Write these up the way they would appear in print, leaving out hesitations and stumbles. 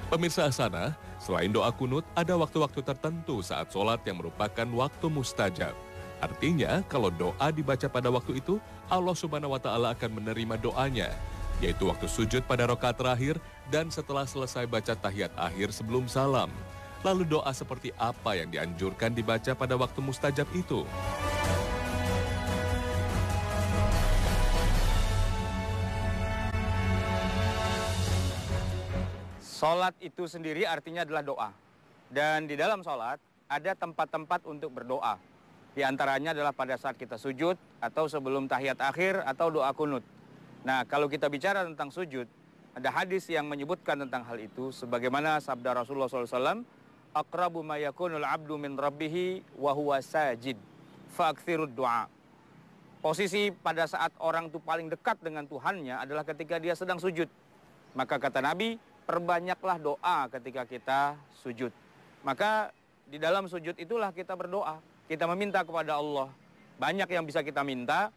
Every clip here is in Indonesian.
Pemirsa Asana, selain doa kunut, ada waktu-waktu tertentu saat sholat yang merupakan waktu mustajab. Artinya, kalau doa dibaca pada waktu itu, Allah Subhanahu wa Ta'ala akan menerima doanya, yaitu waktu sujud pada rakaat terakhir dan setelah selesai baca tahiyat akhir sebelum salam. Lalu doa seperti apa yang dianjurkan dibaca pada waktu mustajab itu? Sholat itu sendiri artinya adalah doa. Dan di dalam sholat ada tempat-tempat untuk berdoa. Di antaranya adalah pada saat kita sujud, atau sebelum tahiyat akhir, atau doa kunut. Nah, kalau kita bicara tentang sujud, ada hadis yang menyebutkan tentang hal itu. Sebagaimana sabda Rasulullah SAW, "Aqrabu ma yakunul abdu min rabbihi wa huwa sajid, fa'akthirud du'a." Posisi pada saat orang itu paling dekat dengan Tuhannya adalah ketika dia sedang sujud. Maka kata Nabi, perbanyaklah doa ketika kita sujud. Maka di dalam sujud itulah kita berdoa. Kita meminta kepada Allah. Banyak yang bisa kita minta.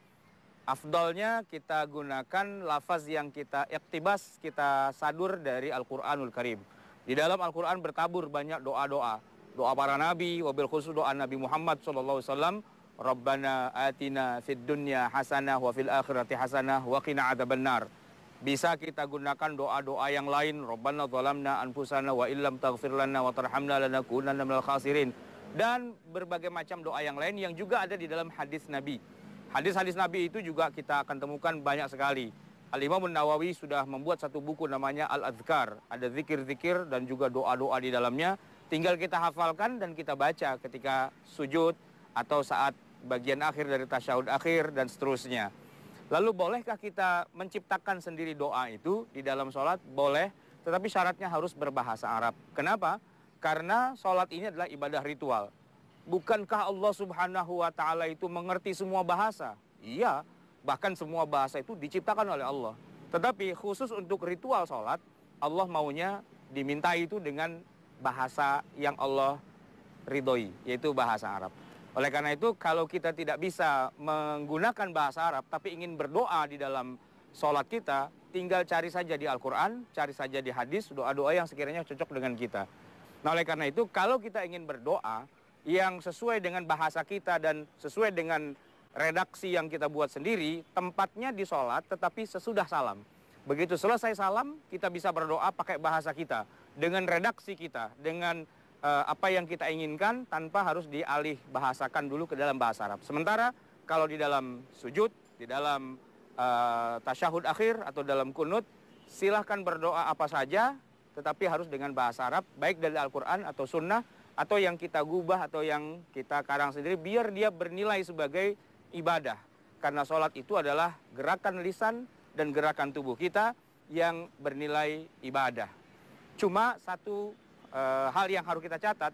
Afdalnya kita gunakan lafaz yang kita iktibas, kita sadur dari Al-Quranul Karim. Di dalam Al-Quran bertabur banyak doa-doa. Doa para nabi, wabil khusus doa Nabi Muhammad SAW. Rabbana atina fid dunya hasanah wa fil akhirati hasanah wa qina adzabannar. Bisa kita gunakan doa-doa yang lain. Rabbana zalamna anfusana wa illam taghfir lana wa tarhamna lanakunanna minal khasirin. Dan berbagai macam doa yang lain yang juga ada di dalam hadis Nabi. Hadis-hadis Nabi itu juga kita akan temukan banyak sekali. Al-Imam Nawawi sudah membuat satu buku namanya Al-Adhkar. Ada zikir-zikir dan juga doa-doa di dalamnya. Tinggal kita hafalkan dan kita baca ketika sujud atau saat bagian akhir dari tasyahud akhir dan seterusnya. Lalu bolehkah kita menciptakan sendiri doa itu di dalam sholat? Boleh, tetapi syaratnya harus berbahasa Arab. Kenapa? Karena sholat ini adalah ibadah ritual. Bukankah Allah Subhanahu wa Ta'ala itu mengerti semua bahasa? Iya, bahkan semua bahasa itu diciptakan oleh Allah. Tetapi khusus untuk ritual sholat, Allah maunya dimintai itu dengan bahasa yang Allah ridhoi, yaitu bahasa Arab. Oleh karena itu, kalau kita tidak bisa menggunakan bahasa Arab, tapi ingin berdoa di dalam sholat kita, tinggal cari saja di Al-Quran, cari saja di hadis, doa-doa yang sekiranya cocok dengan kita. Nah, oleh karena itu, kalau kita ingin berdoa yang sesuai dengan bahasa kita dan sesuai dengan redaksi yang kita buat sendiri, tempatnya di sholat, tetapi sesudah salam. Begitu selesai salam, kita bisa berdoa pakai bahasa kita, dengan redaksi kita, dengan apa yang kita inginkan tanpa harus dialih bahasakan dulu ke dalam bahasa Arab. Sementara kalau di dalam sujud, di dalam tasyahud akhir atau dalam kunut, silahkan berdoa apa saja, tetapi harus dengan bahasa Arab, baik dari Al-Quran atau Sunnah, atau yang kita gubah atau yang kita karang sendiri, biar dia bernilai sebagai ibadah. Karena sholat itu adalah gerakan lisan dan gerakan tubuh kita yang bernilai ibadah. Cuma satu hal yang harus kita catat,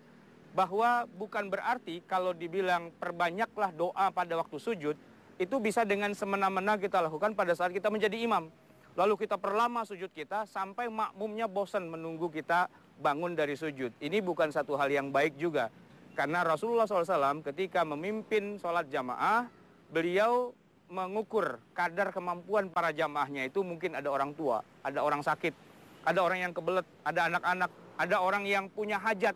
bahwa bukan berarti kalau dibilang perbanyaklah doa pada waktu sujud, itu bisa dengan semena-mena kita lakukan pada saat kita menjadi imam. Lalu kita perlama sujud kita sampai makmumnya bosan menunggu kita bangun dari sujud. Ini bukan satu hal yang baik juga. Karena Rasulullah SAW ketika memimpin sholat jamaah, beliau mengukur kadar kemampuan para jamaahnya itu. Mungkin ada orang tua, ada orang sakit, ada orang yang kebelet, ada anak-anak, ada orang yang punya hajat,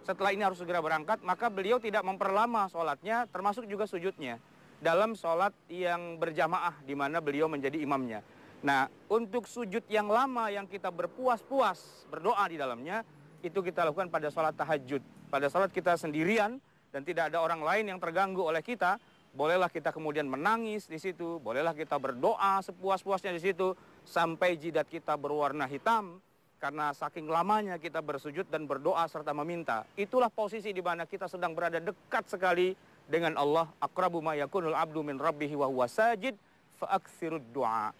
setelah ini harus segera berangkat, maka beliau tidak memperlama sholatnya, termasuk juga sujudnya, dalam sholat yang berjamaah, di mana beliau menjadi imamnya. Nah, untuk sujud yang lama yang kita berpuas-puas berdoa di dalamnya, itu kita lakukan pada sholat tahajud. Pada sholat kita sendirian, dan tidak ada orang lain yang terganggu oleh kita, bolehlah kita kemudian menangis di situ, bolehlah kita berdoa sepuas-puasnya di situ, sampai jidat kita berwarna hitam, karena saking lamanya kita bersujud dan berdoa serta meminta. Itulah posisi di mana kita sedang berada dekat sekali dengan Allah. Aqrabu ma yakunul abdu min rabbihi wa huwa sajid, fa'aktsirud du'a.